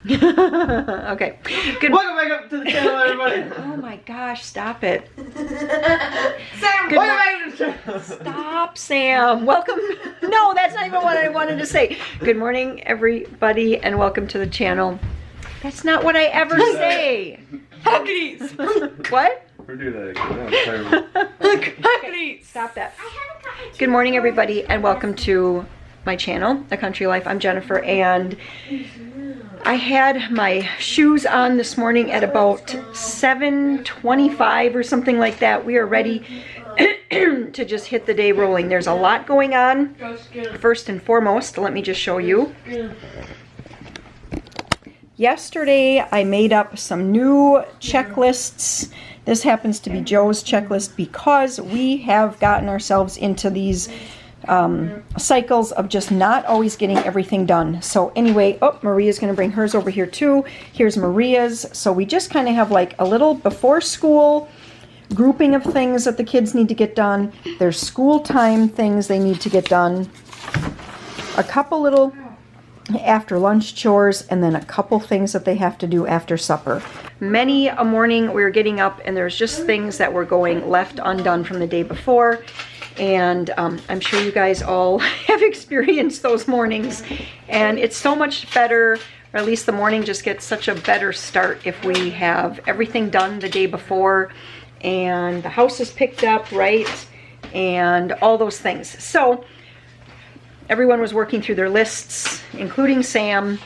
Okay. Good. Welcome back up to the channel, everybody. Oh my gosh, stop it. Sam, welcome back to the channel. Stop, Sam. Welcome. No, that's not even what I wanted to say. Good morning, everybody, and welcome to the channel. That's not what I ever say. Huggies. What? We're doing that again. That was terrible. Huggies. Stop that. Good morning, everybody, and welcome to my channel, A Country Life. I'm Jennifer, and I had my shoes on this morning at about 7:25 or something like that. We are ready to just hit the day rolling. There's a lot going on. First and foremost, let me just show you. Yesterday, I made up some new checklists. This happens to be Joe's checklist because we have gotten ourselves into these cycles of just not always getting everything done. So anyway, Maria's going to bring hers over here too. Here's Maria's. So we just kind of have like a little before school grouping of things that the kids need to get done. There's school time things they need to get done. A couple little after lunch chores, and then a couple things that they have to do after supper. Many a morning we're getting up and there's just things that were going left undone from the day before. And I'm sure you guys all have experienced those mornings. And it's so much better, or at least the morning just gets such a better start if we have everything done the day before and the house is picked up, right? And all those things. So everyone was working through their lists, including Sam.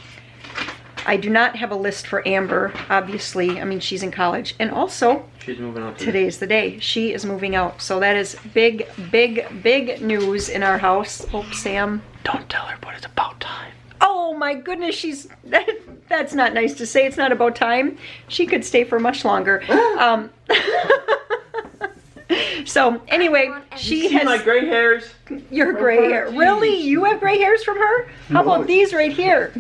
I do not have a list for Amber, obviously. I mean, she's in college. And also, She's moving out. Today's the day. She is moving out. So that is big, big, big news in our house. Oh, Sam. Don't tell her, but it's about time. Oh my goodness, that's not nice to say. It's not about time. She could stay for much longer. So anyway, she has my gray hairs. your gray hair. Really? You have gray hairs from her? How about these right here?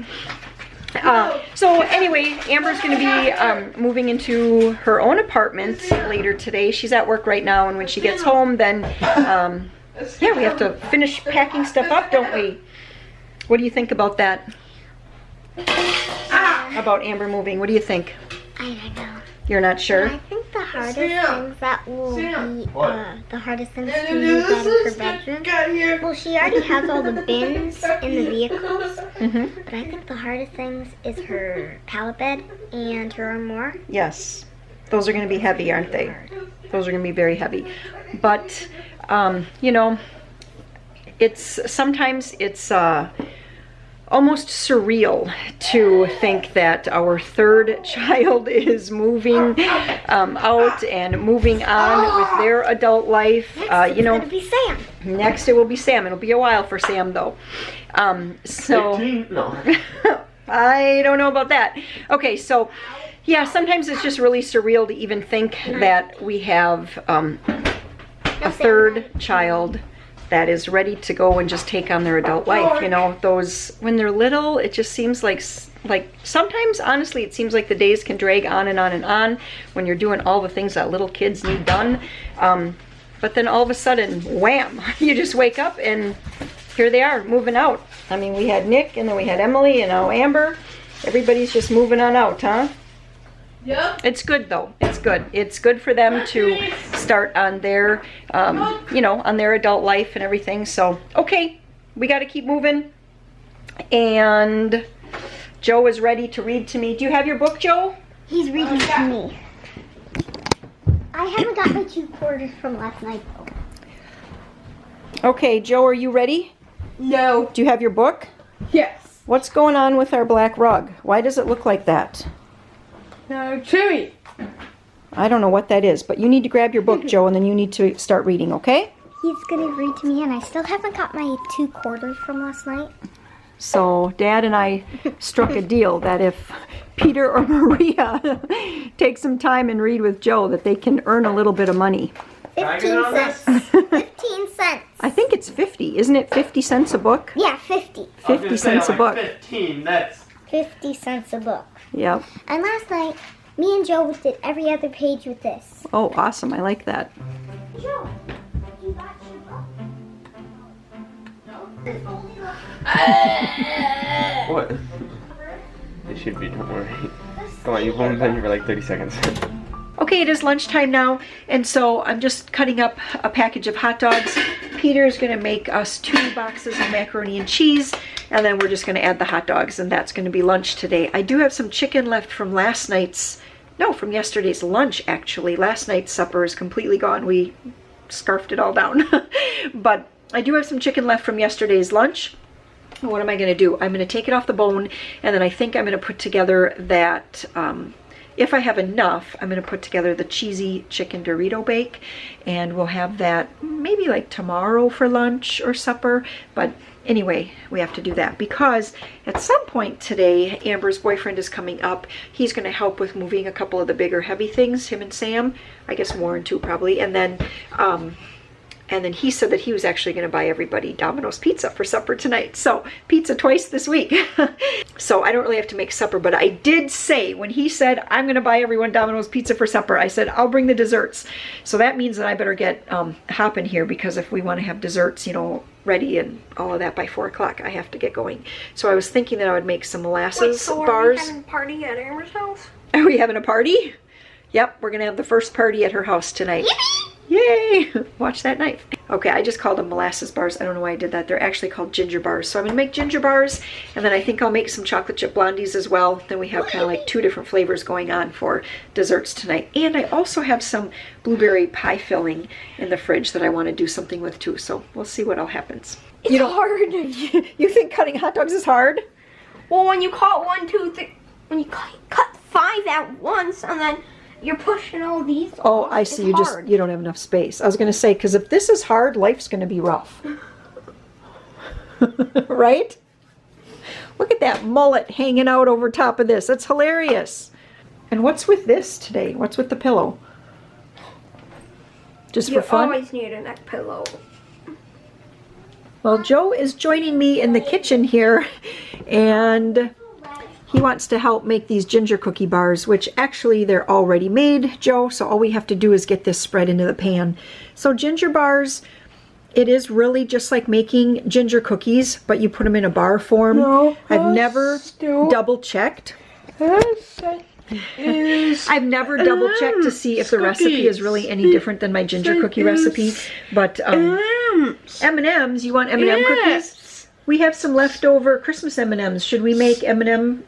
So anyway, Amber's going to be moving into her own apartment later today. She's at work right now, and when she gets home, then yeah, we have to finish packing stuff up, don't we? What do you think about that? About Amber moving? What do you think? I don't know. You're not sure? I think the hardest things that will be the hardest things to move out of her bedroom. Well, she already has all the bins in the vehicles, but I think the hardest things is her pallet bed and her armoire. Yes. Those are going to be heavy, aren't they? Those are going to be very heavy. But, you know, sometimes it's almost surreal to think that our third child is moving out and moving on with their adult life. You know, It's gonna be Sam. Next it will be Sam. It'll be a while for Sam though. So 15? No. I don't know about that. Okay, so yeah, sometimes it's just really surreal to even think that we have a third child that is ready to go and just take on their adult life. You know, those, when they're little, it just seems like sometimes, honestly, it seems like the days can drag on and on and on when you're doing all the things that little kids need done. But then all of a sudden, wham, you just wake up and here they are, moving out. I mean, we had Nick, and then we had Emily, and now Amber. Everybody's just moving on out, huh? Yep. It's good though. It's good. It's good for them to start on their, you know, on their adult life and everything. So, okay, we got to keep moving. And Joe is ready to read to me. Do you have your book, Joe? He's reading to me. I haven't got my 2 quarters from last night though. Okay, Joe, are you ready? No. Do you have your book? Yes. What's going on with our black rug? Why does it look like that? No, Chewy. I don't know what that is, but you need to grab your book, Joe, and then you need to start reading, okay? He's gonna read to me, and I still haven't got my 2 quarters from last night. So Dad and I struck a deal that if Peter or Maria take some time and read with Joe, that they can earn a little bit of money. 15 cents. 15 cents. I think it's 50. Isn't it 50 cents a book? Yeah, 50. 50 cents a book. 15, that's... 50 cents a book. Yep. And last night, me and Joe did every other page with this. Oh, awesome. I like that. Joe, you got your book? What? It should be, don't worry. Come on, you've only been here for like 30 seconds. Okay, it is lunchtime now, and so I'm just cutting up a package of hot dogs. Peter's gonna make us 2 boxes of macaroni and cheese, and then we're just gonna add the hot dogs, and that's gonna be lunch today. I do have some chicken left from from yesterday's lunch, actually. Last night's supper is completely gone. We scarfed it all down. But I do have some chicken left from yesterday's lunch. What am I gonna do? I'm gonna take it off the bone, and then I think I'm gonna put together that, if I have enough, I'm gonna put together the cheesy chicken Dorito bake, and we'll have that maybe like tomorrow for lunch or supper. But anyway, we have to do that because at some point today, Amber's boyfriend is coming up. He's gonna help with moving a couple of the bigger heavy things, him and Sam. I guess Warren too, probably. And then he said that he was actually going to buy everybody Domino's pizza for supper tonight. So pizza twice this week. So I don't really have to make supper, but I did say when he said, I'm going to buy everyone Domino's pizza for supper, I said, I'll bring the desserts. So that means that I better get hopping here, because if we want to have desserts, you know, ready and all of that by 4 o'clock, I have to get going. So I was thinking that I would make some molasses bars. Are we having a party at Amber's house? Are we having a party? Yep, we're going to have the first party at her house tonight. Yay! Watch that knife. Okay, I just called them molasses bars. I don't know why I did that. They're actually called ginger bars. So I'm gonna make ginger bars, and then I think I'll make some chocolate chip blondies as well. Then we have kind of like 2 different flavors going on for desserts tonight. And I also have some blueberry pie filling in the fridge that I want to do something with too. So we'll see what all happens. It's hard. You think cutting hot dogs is hard? Well, when you cut 1, 2, 3, when you cut 5 at once, and then you're pushing all these. Oh, I see. You don't have enough space. I was going to say, because if this is hard, life's going to be rough. Right? Look at that mullet hanging out over top of this. That's hilarious. And what's with this today? What's with the pillow? Just for fun? You always need a neck pillow. Well, Joe is joining me in the kitchen here, and he wants to help make these ginger cookie bars, which actually they're already made, Joe, so all we have to do is get this spread into the pan. So ginger bars, it is really just like making ginger cookies, but you put them in a bar form. No, I've never double checked. I've never double checked to see if the recipe is really any different than my ginger cookie recipe, but M&Ms, you want M&M cookies? We have some leftover Christmas M&Ms. Should we make M&M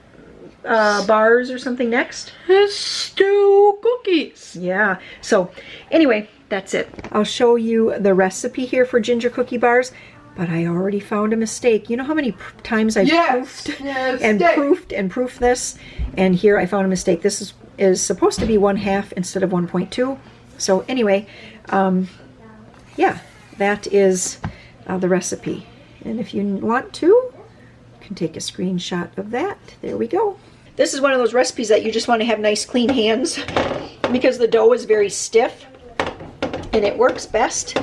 bars or something next? Stew cookies. Yeah. So anyway, that's it. I'll show you the recipe here for ginger cookie bars, but I already found a mistake. You know how many times I've proofed and proofed this? And here I found a mistake. This is supposed to be 1/2 instead of 1.2. So anyway, yeah, that is the recipe. And if you want to, you can take a screenshot of that. There we go. This is one of those recipes that you just want to have nice clean hands because the dough is very stiff, and it works best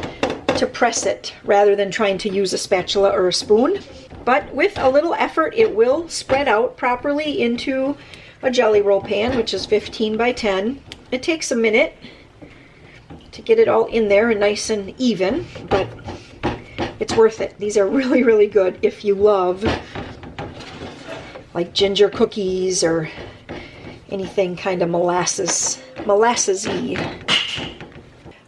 to press it rather than trying to use a spatula or a spoon. But with a little effort, it will spread out properly into a jelly roll pan, which is 15 by 10. It takes a minute to get it all in there and nice and even, but it's worth it. These are really, really good if you love like ginger cookies or anything kind of molasses-y.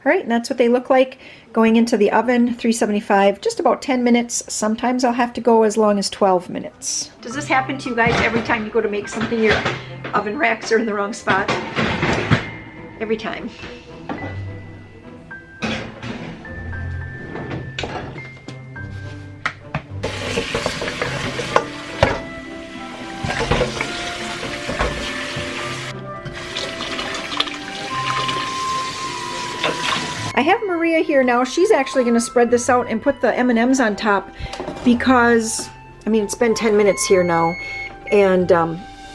All right, and that's what they look like going into the oven, 375, just about 10 minutes. Sometimes I'll have to go as long as 12 minutes. Does this happen to you guys every time you go to make something, your oven racks are in the wrong spot? Every time. I have Maria here now. She's actually going to spread this out and put the M&Ms on top because, I mean, it's been 10 minutes here now, and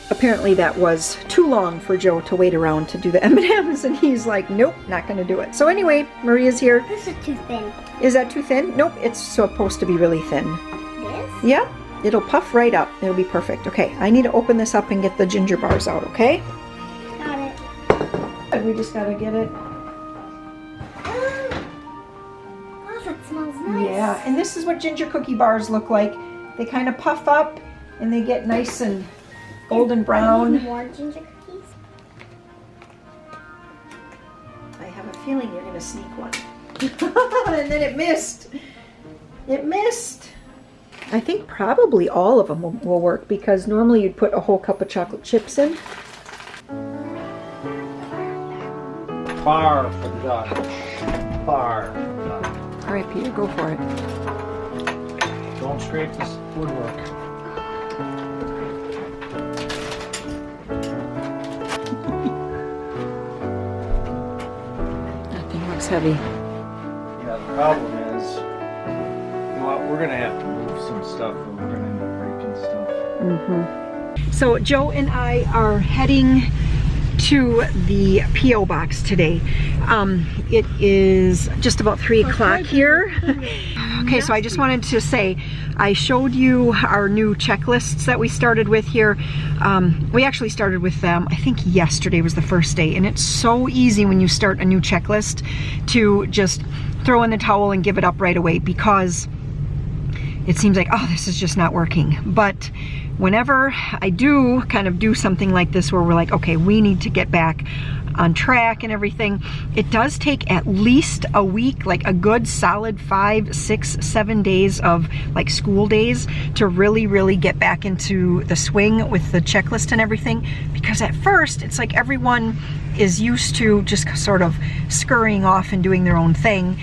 apparently that was too long for Joe to wait around to do the M&Ms, and he's like, nope, not going to do it. So anyway, Maria's here. This is too thin. Is that too thin? Nope, it's supposed to be really thin. This? Yeah, it'll puff right up. It'll be perfect. Okay, I need to open this up and get the ginger bars out, okay? Got it. And we just got to get it. Oh, that smells nice. Yeah, and this is what ginger cookie bars look like. They kind of puff up and they get nice and golden brown. More ginger cookies? I have a feeling you're gonna sneak one. And then it missed. It missed. I think probably all of them will work because normally you'd put a whole cup of chocolate chips in. Far for the dog. Far for the dog. All right, Peter, go for it. Don't scrape this woodwork. That thing looks heavy. Yeah, the problem is, you know what, we're gonna have to move some stuff or we're gonna end up breaking stuff. So Joe and I are heading to the P.O. box today. It is just about 3 o'clock here. Okay, so I just wanted to say, I showed you our new checklists that we started with here. We actually started with them, I think yesterday was the first day, and it's so easy when you start a new checklist to just throw in the towel and give it up right away because it seems like, oh, this is just not working. But whenever I do kind of do something like this where we're like, okay, we need to get back on track and everything, it does take at least a week, like a good solid 5, 6, 7 days of like school days to really get back into the swing with the checklist and everything. Because at first it's like everyone is used to just sort of scurrying off and doing their own thing.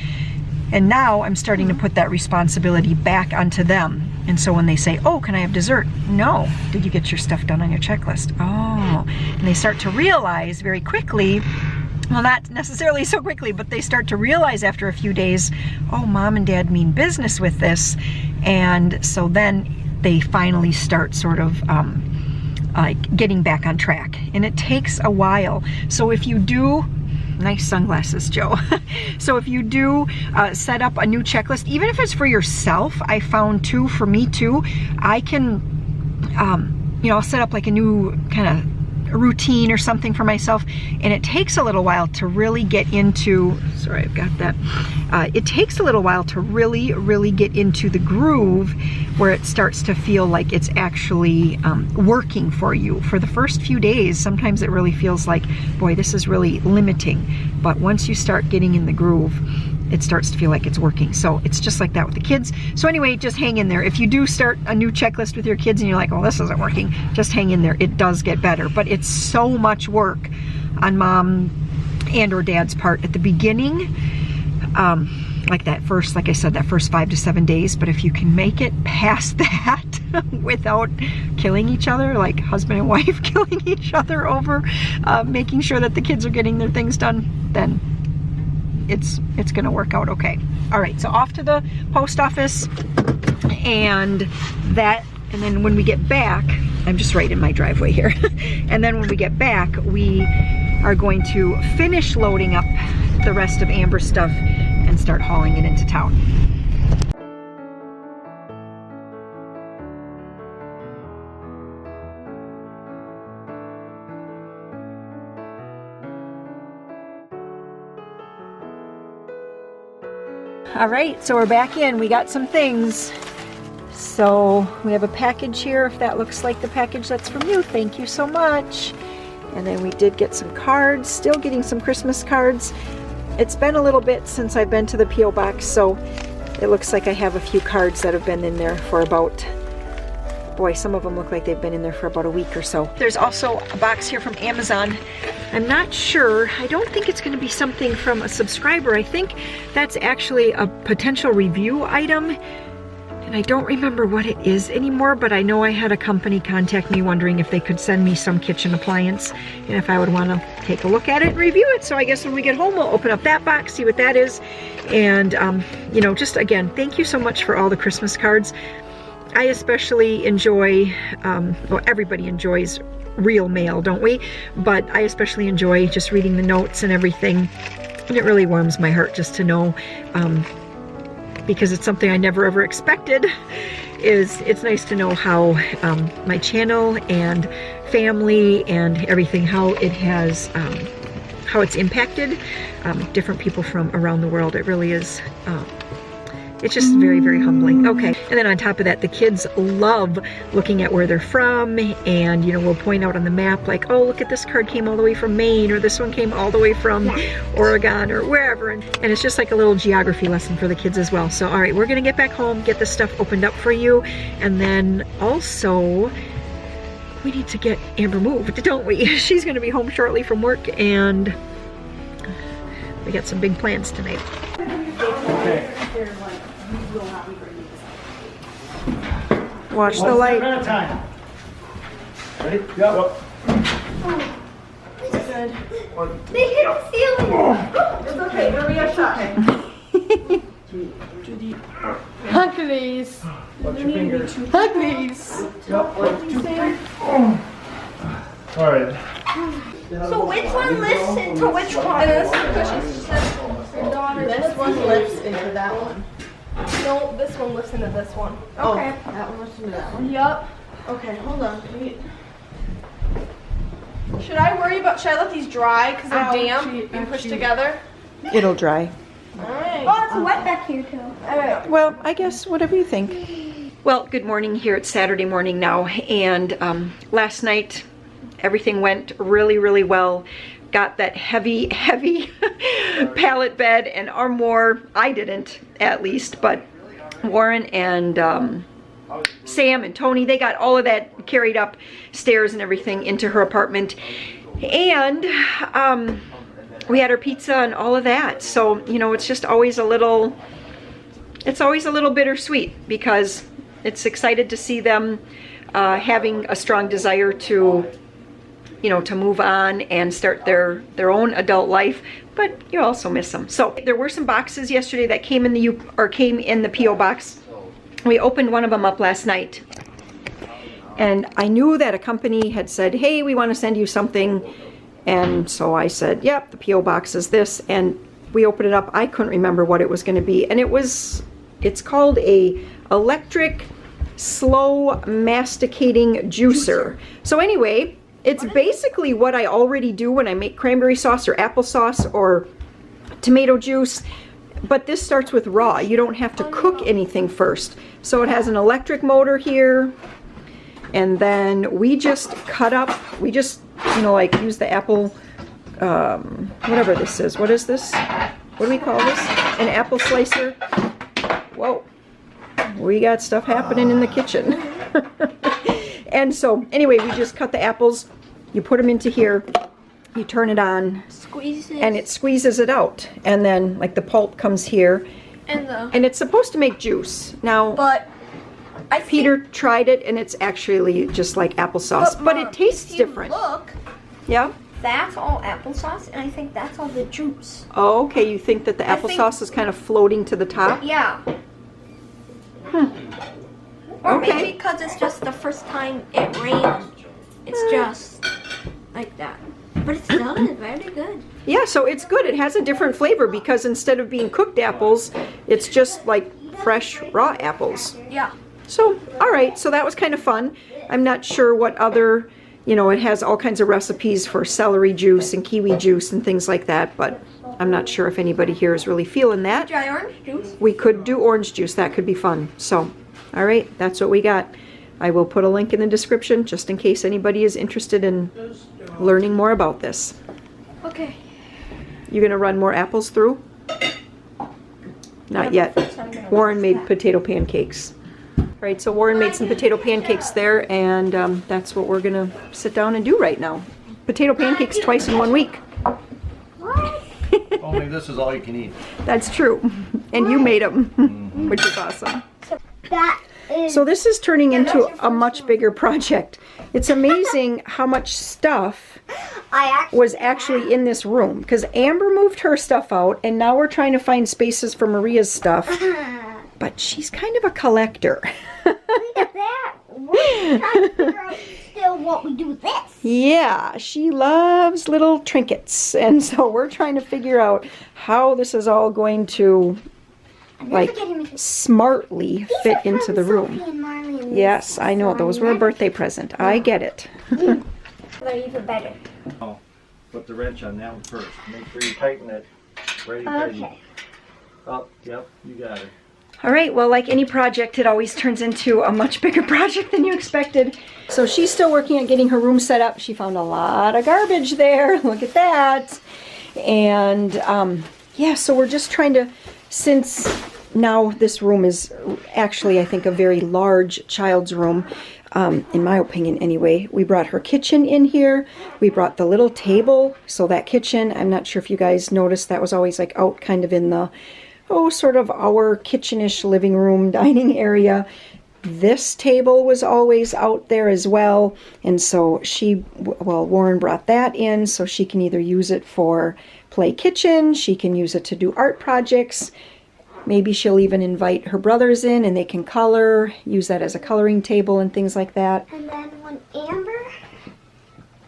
And now I'm starting to put that responsibility back onto them. And so when they say, oh, can I have dessert? No. Did you get your stuff done on your checklist? Oh. And they start to realize very quickly, well, not necessarily so quickly, but they start to realize after a few days, oh, mom and dad mean business with this. And so then they finally start sort of getting back on track. And it takes a while. So if you do, nice sunglasses, Joe. So if you do set up a new checklist, even if it's for yourself, I found too, for me too, I can, you know, I'll set up like a new kind of routine or something for myself, and it takes a little while to really get into, sorry, I've got that. It takes a little while to really get into the groove where it starts to feel like it's actually working for you. For the first few days, sometimes it really feels like, boy, this is really limiting. But once you start getting in the groove, it starts to feel like it's working. So it's just like that with the kids. So anyway, just hang in there. If you do start a new checklist with your kids and you're like, oh, this isn't working, just hang in there. It does get better, but it's so much work on mom and or dad's part at the beginning. Like that first, like I said, that first 5 to 7 days. But if you can make it past that without killing each other, like husband and wife killing each other over making sure that the kids are getting their things done, then it's gonna work out okay. All right, so off to the post office, and then when we get back, I'm just right in my driveway here. And then when we get back, we are going to finish loading up the rest of Amber's stuff and start hauling it into town. All right, so we're back in. We got some things. So we have a package here. If that looks like the package that's from you, thank you so much. And then we did get some cards, still getting some Christmas cards. It's been a little bit since I've been to the P.O. box, so it looks like I have a few cards that have been in there for about, boy, some of them look like they've been in there for about a week or so. There's also a box here from Amazon. I'm not sure. I don't think it's going to be something from a subscriber. I think that's actually a potential review item. And I don't remember what it is anymore, but I know I had a company contact me wondering if they could send me some kitchen appliance and if I would want to take a look at it and review it. So I guess when we get home, we'll open up that box, see what that is. And, you know, just again, thank you so much for all the Christmas cards. I especially enjoy, well, everybody enjoys real mail, don't we? But I especially enjoy just reading the notes and everything. And it really warms my heart just to know, because it's something I never ever expected, it's nice to know how my channel and family and everything, how it has, how it's impacted different people from around the world. It really is it's just very, very humbling. Okay, and then on top of that, the kids love looking at where they're from, and you know, we'll point out on the map like, oh, look at this card came all the way from Maine, or this one came all the way from Oregon, or wherever, and it's just like a little geography lesson for the kids as well. So all right, we're gonna get back home, get this stuff opened up for you, and then also we need to get Amber moved, don't we? She's gonna be home shortly from work, and we got some big plans tonight. Okay. Watch the light. One time. Ready? Go. They hit the ceiling. It's okay, where we are shot. Hug these. Watch your fingers. Hug these. Yep. 1, 2, 3. All right. So which one lifts into which one? And this is your daughter. This one lifts into that one. No, this one lifts into this one. Okay. Oh, that one lifts into that one. Yup. Okay, hold on. Should I let these dry because they're damp and pushed together? It'll dry. Alright. Oh, it's wet back here too. Alright. Well, I guess whatever you think. Well, good morning here. It's Saturday morning now, and last night everything went really, really well. Got that heavy pallet bed and armoire. I didn't, at least, but Warren and Sam and Tony, they got all of that carried up stairs and everything into her apartment. And we had our pizza and all of that. So, you know, it's just always a little, it's always a little bittersweet, because it's excited to see them having a strong desire to, you know, to move on and start their own adult life, but you also miss them. So there were some boxes yesterday that came in the PO box. We opened one of them up last night, and I knew that a company had said, hey, we want to send you something, and so I said, yep, the PO box is this, and we opened it up. I couldn't remember what it was going to be, and it's called a electric slow masticating juicer. So anyway, it's basically what I already do when I make cranberry sauce or applesauce or tomato juice, but this starts with raw. You don't have to cook anything first. So it has an electric motor here, and then we just cut up, we just, you know, like use the apple, whatever this is. What is this? What do we call this? An apple slicer. Whoa. We got stuff happening in the kitchen. And so anyway, we just cut the apples, you put them into here, you turn it on, and it squeezes it out, and then like the pulp comes here, and it's supposed to make juice. Now, But Peter tried it, and it's actually just like applesauce, but it tastes different. Look, Yeah? that's all applesauce, and I think that's all the juice. Oh, okay, you think that the I think- applesauce is kind of floating to the top? Yeah. Or Okay. maybe because it's just the first time it rained. It's just like that. But it's done very good. Yeah, so it's good. It has a different flavor because instead of being cooked apples, it's just like fresh raw apples. Yeah. So, all right, so that was kind of fun. I'm not sure what other, you know, it has all kinds of recipes for celery juice and kiwi juice and things like that, but I'm not sure if anybody here is really feeling that. Dry orange juice. We could do orange juice. That could be fun. So, all right, that's what we got. I will put a link in the description just in case anybody is interested in learning more about this. Okay. You gonna run more apples through? Not yet. Warren made potato pancakes. All right, so Warren made some potato pancakes there, and that's what we're gonna sit down and do right now. Potato pancakes twice in 1 week. Only this is all you can eat. That's true. And you made them, which is awesome. That is So this is turning into a much bigger project. It's amazing how much stuff was actually in this room, because Amber moved her stuff out, and now we're trying to find spaces for Maria's stuff. But she's kind of a collector. Look at that. We're trying to figure out still what we do with this. Yeah, she loves little trinkets, and so we're trying to figure out how this is all going to, like, smartly fit into the room. Yes, I know, those were a birthday present. I get it. They're even better. Oh, put the wrench on that one first. Make sure you tighten it. Ready, tighten. Okay. Oh, yep, you got it. All right, well, like any project, it always turns into a much bigger project than you expected. So she's still working on getting her room set up. She found a lot of garbage there. Look at that. And yeah, so we're just trying to, since now this room is actually, I think, a very large child's room, in my opinion anyway. We brought her kitchen in here. We brought the little table. So that kitchen, I'm not sure if you guys noticed, that was always like out kind of in the, sort of our kitchen-ish living room dining area. This table was always out there as well. And so Warren brought that in so she can either use it for play kitchen, she can use it to do art projects. Maybe she'll even invite her brothers in and they can color, use that as a coloring table and things like that. And then when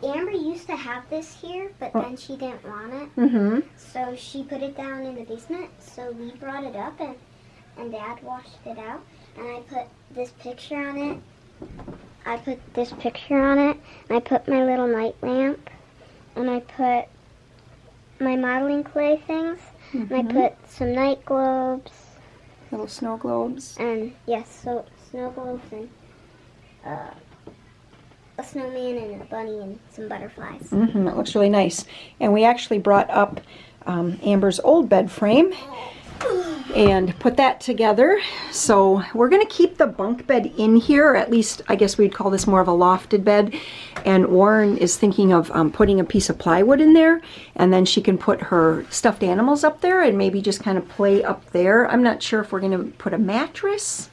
Amber used to have this here, but then she didn't want it. Mm-hmm. So she put it down in the basement. So we brought it up and Dad washed it out. And I put this picture on it. And I put my little night lamp. And I put my modeling clay things. Mm-hmm. And I put some night globes. Little snow globes. And yes, so snow globes and a snowman and a bunny and some butterflies. Mm-hmm. It looks really nice. And we actually brought up Amber's old bed frame and put that together. So we're going to keep the bunk bed in here, or at least I guess we'd call this more of a lofted bed. And Warren is thinking of putting a piece of plywood in there, and then she can put her stuffed animals up there and maybe just kind of play up there. I'm not sure if we're going to put a mattress.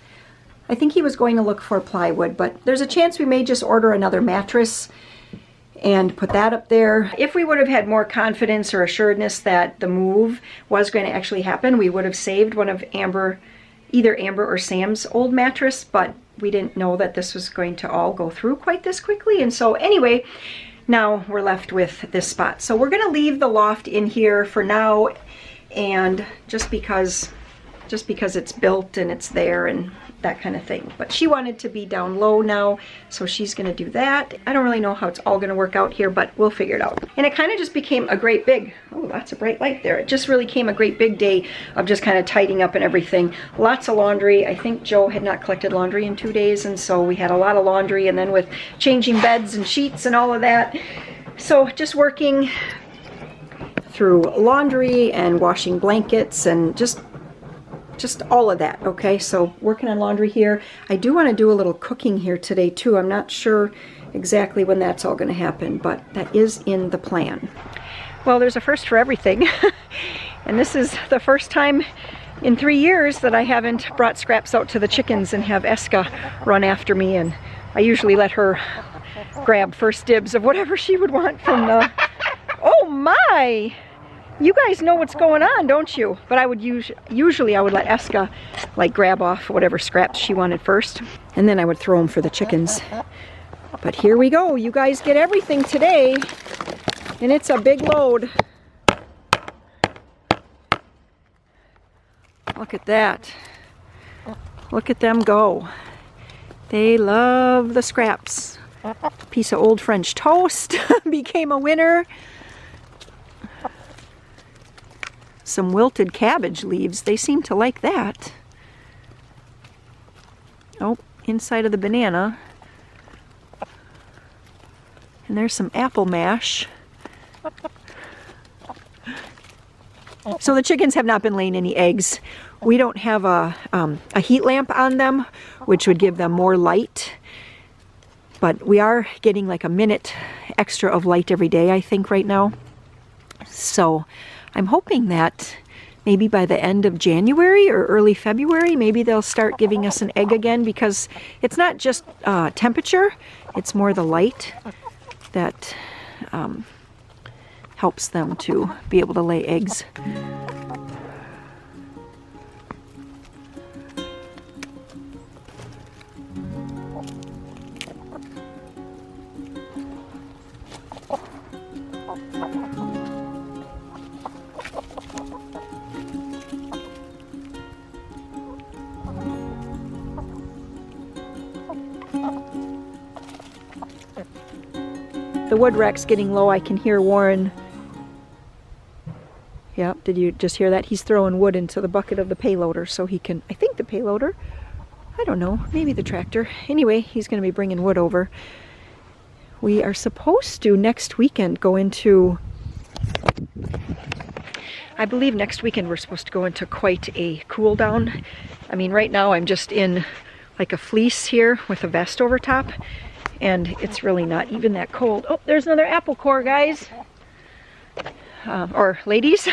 I think he was going to look for plywood, but there's a chance we may just order another mattress and put that up there. If we would have had more confidence or assuredness that the move was going to actually happen, we would have saved one of either Amber or Sam's old mattress, but we didn't know that this was going to all go through quite this quickly. And so anyway, now we're left with this spot. So we're going to leave the loft in here for now, and just because it's built and it's there and that kind of thing. But she wanted to be down low now, so she's going to do that. I don't really know how it's all going to work out here, but we'll figure it out. And it kind of just became a great big, lots of bright light there. It just really came a great big day of just kind of tidying up and everything. Lots of laundry. I think Joe had not collected laundry in 2 days, and so we had a lot of laundry, and then with changing beds and sheets and all of that. So just working through laundry and washing blankets and just all of that. Okay, so working on laundry here. I do want to do a little cooking here today too. I'm not sure exactly when that's all going to happen, but that is in the plan. Well, there's a first for everything. And this is the first time in 3 years that I haven't brought scraps out to the chickens and have Eska run after me, and I usually let her grab first dibs of whatever she would want from the... Oh my! You guys know what's going on, don't you? But I would usually I would let Eska like grab off whatever scraps she wanted first, and then I would throw them for the chickens. But here we go. You guys get everything today, and it's a big load. Look at that. Look at them go. They love the scraps. Piece of old French toast became a winner. Some wilted cabbage leaves. They seem to like that. Oh, inside of the banana. And there's some apple mash. So the chickens have not been laying any eggs. We don't have a heat lamp on them, which would give them more light. But we are getting like a minute extra of light every day, I think, right now. So I'm hoping that maybe by the end of January or early February, maybe they'll start giving us an egg again, because it's not just temperature, it's more the light that helps them to be able to lay eggs. The wood rack's getting low. I can hear Warren Yep, did you just hear that? He's throwing wood into the bucket of the payloader so he can, I think the payloader, I don't know, maybe the tractor. Anyway, he's going to be bringing wood over. We are supposed to next weekend go into, I believe next weekend we're supposed to go into quite a cool down. I mean, right now I'm just in like a fleece here with a vest over top, and it's really not even that cold. Oh, there's another apple core, guys. Or ladies.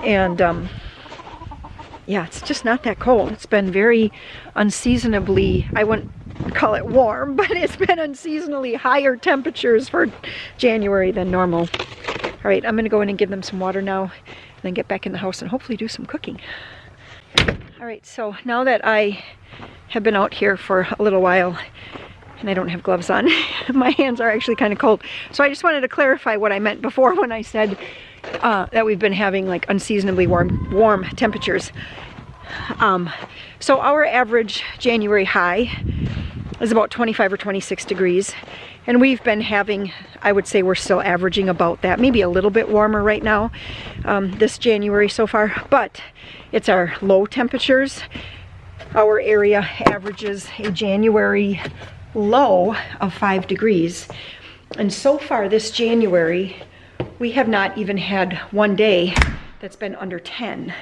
And yeah, it's just not that cold. It's been very unseasonably, I wouldn't call it warm, but it's been unseasonably higher temperatures for January than normal. All right, I'm gonna go in and give them some water now, and then get back in the house and hopefully do some cooking. All right, so now that I have been out here for a little while, and I don't have gloves on, my hands are actually kind of cold. So I just wanted to clarify what I meant before when I said that we've been having like unseasonably warm temperatures. So our average January high is about 25 or 26 degrees. And we've been having, I would say we're still averaging about that, maybe a little bit warmer right now, this January so far, but it's our low temperatures. Our area averages a January low of 5 degrees. And so far this January, we have not even had one day that's been under 10.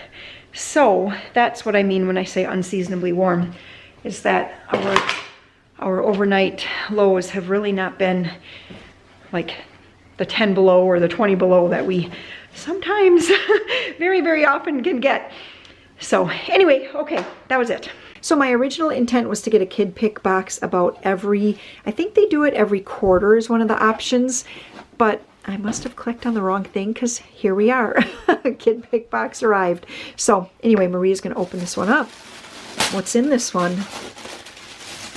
So that's what I mean when I say unseasonably warm, is that our overnight lows have really not been like the 10 below or the 20 below that we sometimes very, very often can get. So anyway, okay, that was it. So my original intent was to get a kid pick box about every, I think they do it every quarter is one of the options, but I must have clicked on the wrong thing because here we are. Kid pick box arrived. So anyway, Maria's going to open this one up. What's in this one?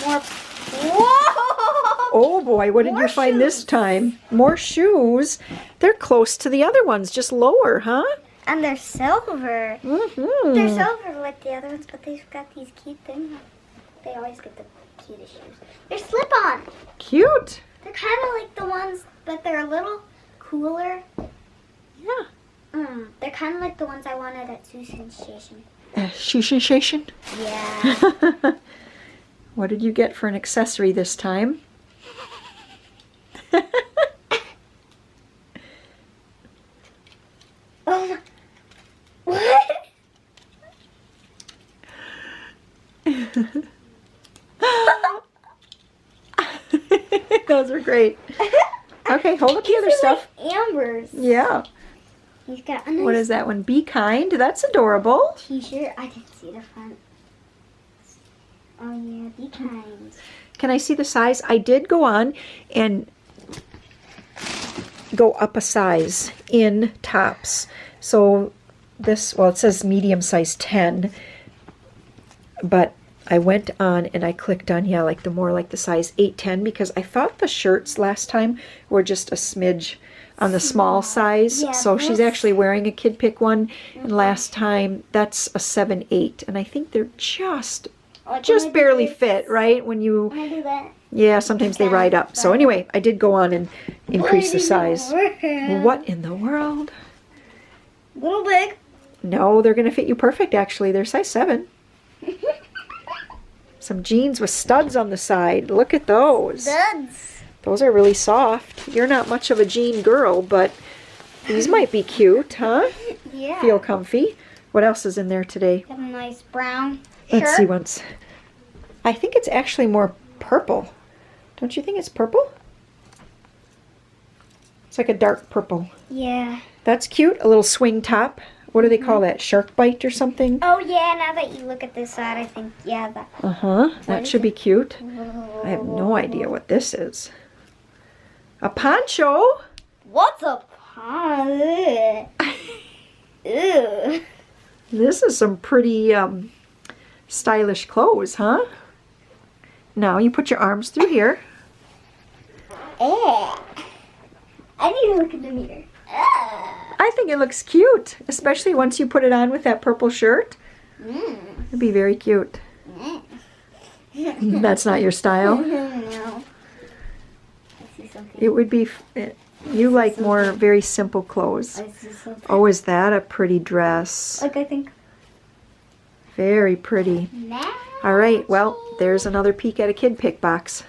More. Whoa! Oh boy, what did you find this time? More shoes. They're close to the other ones, just lower, huh? And they're silver. Mm-hmm. They're silver like the other ones, but they've got these cute things. They always get the cutest shoes. They're slip-on. Cute. They're kind of like the ones, but they're a little cooler. Yeah. They're kind of like the ones I wanted at Susan's station. Shushin. Yeah. What did you get for an accessory this time? Oh my. What? Those are great. Okay, hold up the other stuff. Like Amber's. Yeah. He's got a nice What is that one? Be kind. That's adorable. t-shirt. I didn't see the front. Oh yeah, be kind. Can I see the size? I did go on and go up a size in tops. So this, well, it says medium size 10, but I went on and I clicked on, yeah, like the more like the size 8, 10, because I thought the shirts last time were just a smidge on the small size. Yeah, so she's this- actually wearing a kid pick one, and last time that's a 7, 8, and I think they're just Like when I do barely this- fit, right? When you, When I do that. yeah, sometimes they ride up. So anyway, I did go on and increase the size. What in the world? Little big. No, they're going to fit you perfect, actually. They're size 7. Some jeans with studs on the side. Look at those. Duds. Those are really soft. You're not much of a jean girl, but these might be cute, huh? Yeah. Feel comfy. What else is in there today? Got a nice brown Let's shirt. see once. I think it's actually more purple. Don't you think it's purple? It's like a dark purple. Yeah. That's cute. A little swing top. What do they call that? Shark bite or something? Oh yeah, now that you look at this side, I think, yeah, that. Uh-huh. That is should be cute. I have no idea what this is. A poncho? What's a pond? Ew. This is some pretty stylish clothes, huh? Now you put your arms through here. I need to look in the mirror. I think it looks cute, especially once you put it on with that purple shirt. It'd be very cute. That's not your style. No. I see something. It would be, You like more very simple clothes. Oh, is that a pretty dress? Like, I think. Very pretty. All right, well, there's another peek at a kid pick box.